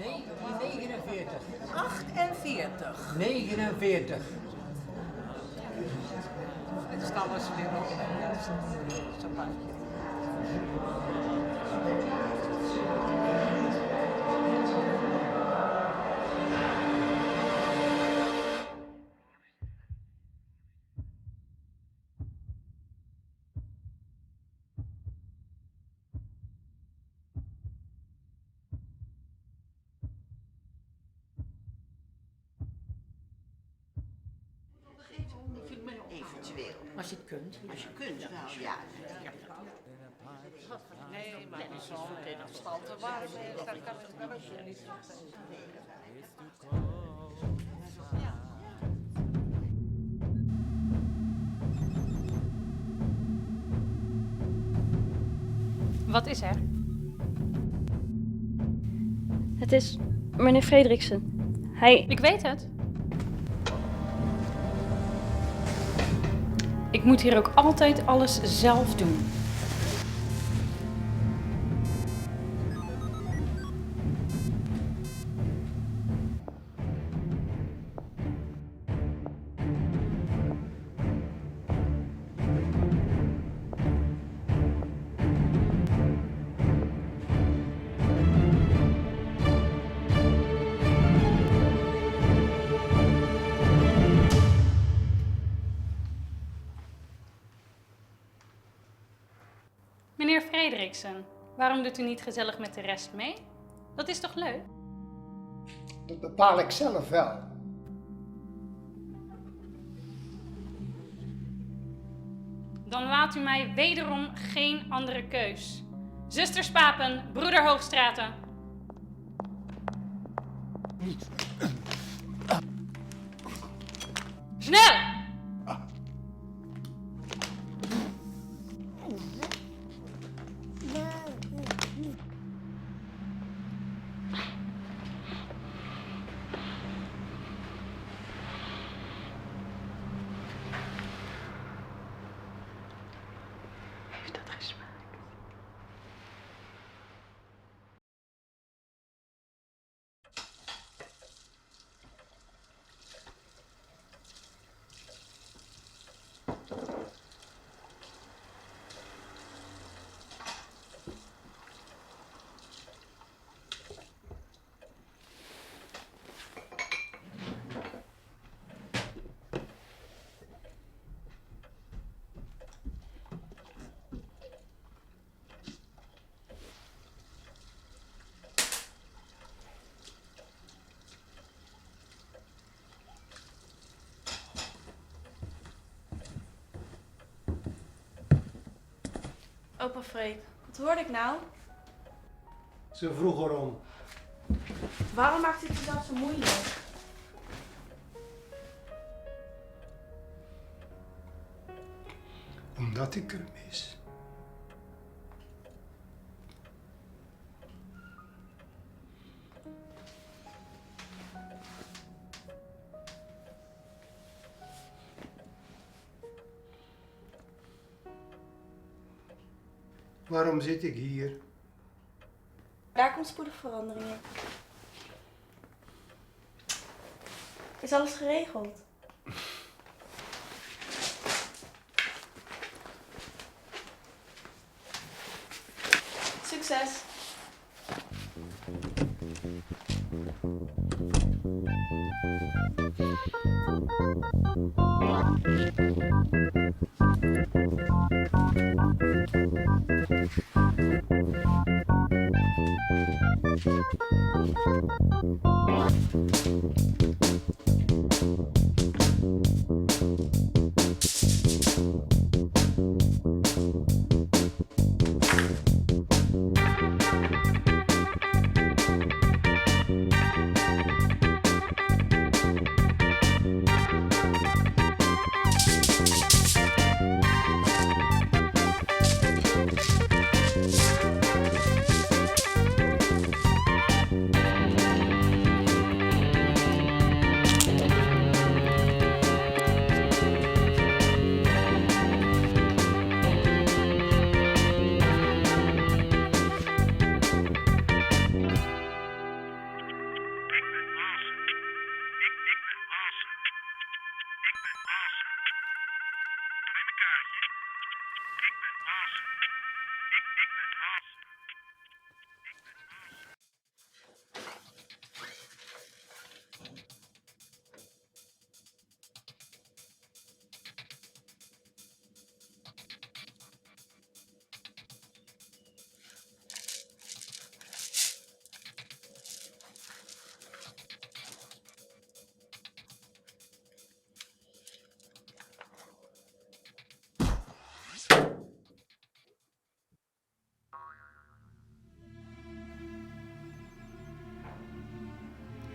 49. 48. 49. Het staan ze weer op. Ja, zo pak. Eventueel. Als je het kunt. Als je kunt wel, ja. Nee, maar zo'n afstanden waar, daar kan ik wel ook niet. Wat is er? Het is meneer Frederiksen. Hij... Ik weet het. Ik moet hier ook altijd alles zelf doen. Meneer Frederiksen, waarom doet u niet gezellig met de rest mee? Dat is toch leuk? Dat bepaal ik zelf wel. Dan laat u mij wederom geen andere keus. Zuster Spapen, broeder Hoogstraten. Snel! Heeft dat gesmaakt? Opa Freek, wat hoorde ik nou? Ze vroeg erom. Waarom maakt u het zelf zo moeilijk? Omdat ik er mis. Waarom zit ik hier? Daar komt spoedig verandering in. Is alles geregeld? Succes!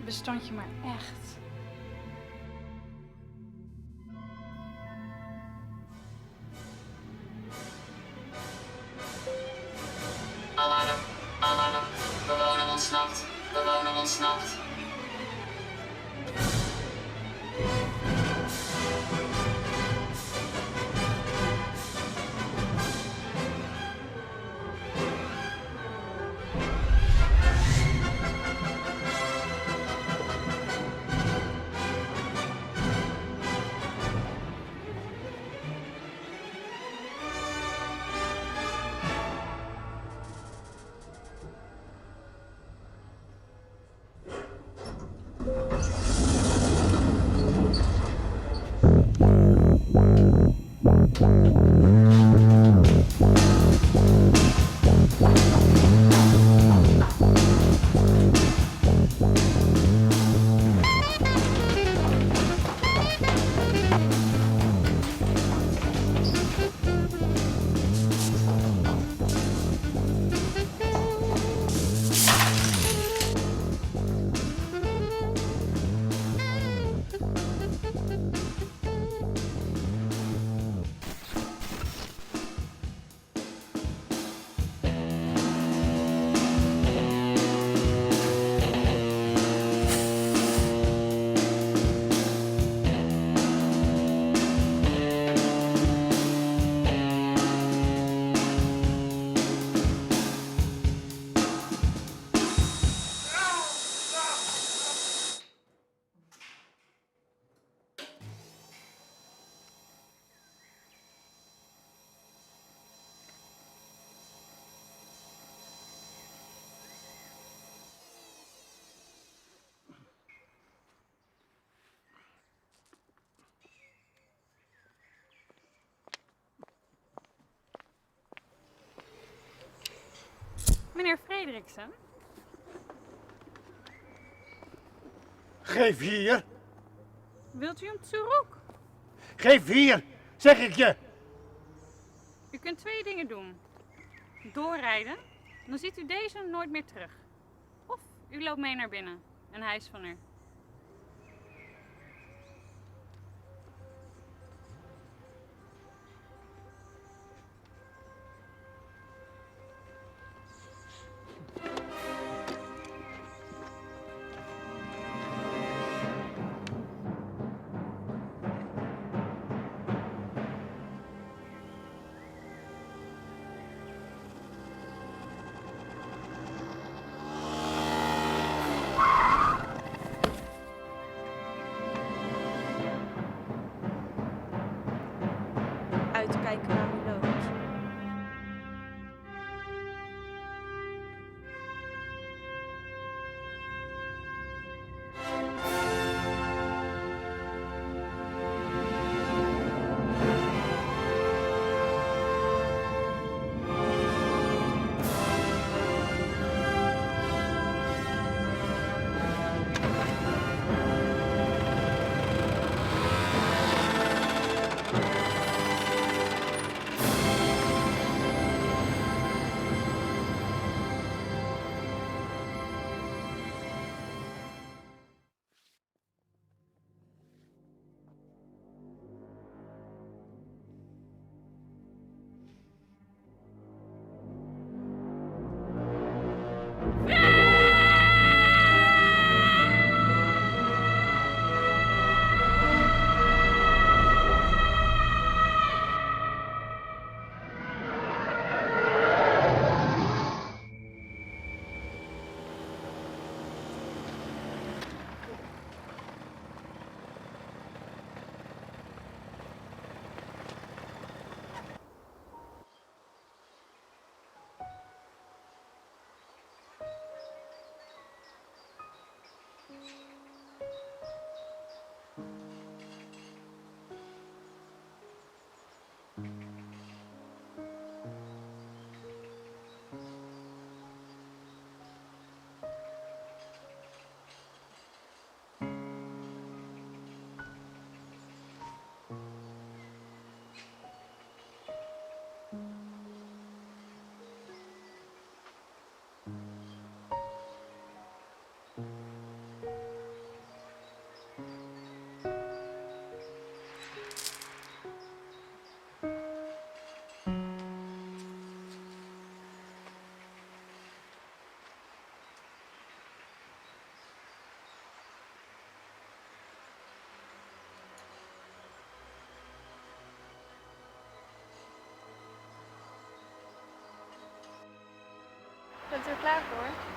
bestond je maar echt. Alarm, alarm, bewoner ontsnapt, bewoner ontsnapt. Meneer Frederiksen? Geef hier! Wilt u een Tsuruk? Geef hier, zeg ik je! U kunt twee dingen doen. Doorrijden, dan ziet u deze nooit meer terug. Of u loopt mee naar binnen en hij is van u. Bent u er klaar voor?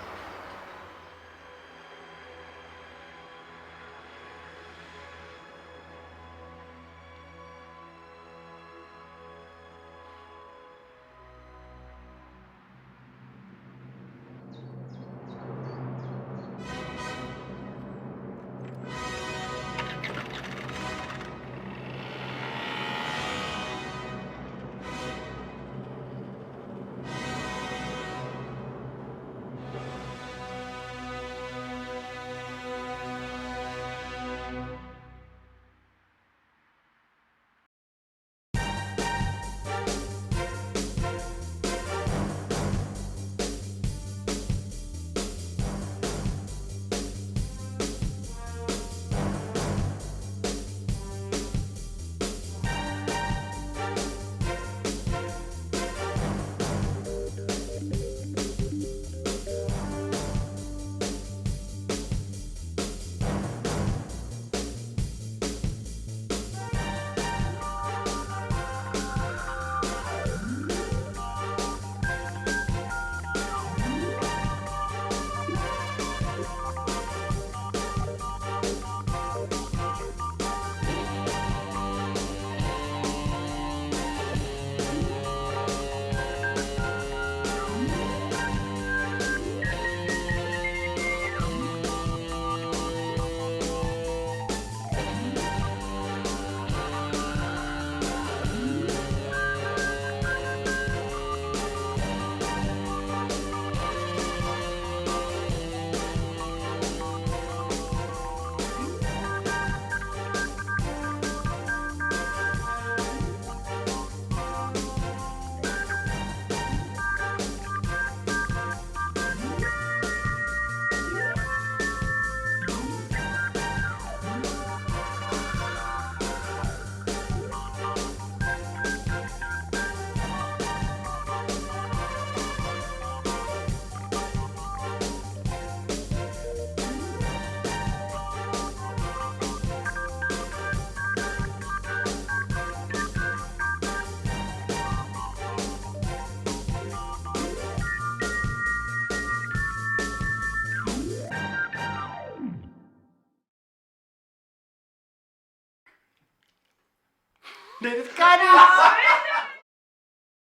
Nee, dat kan niet!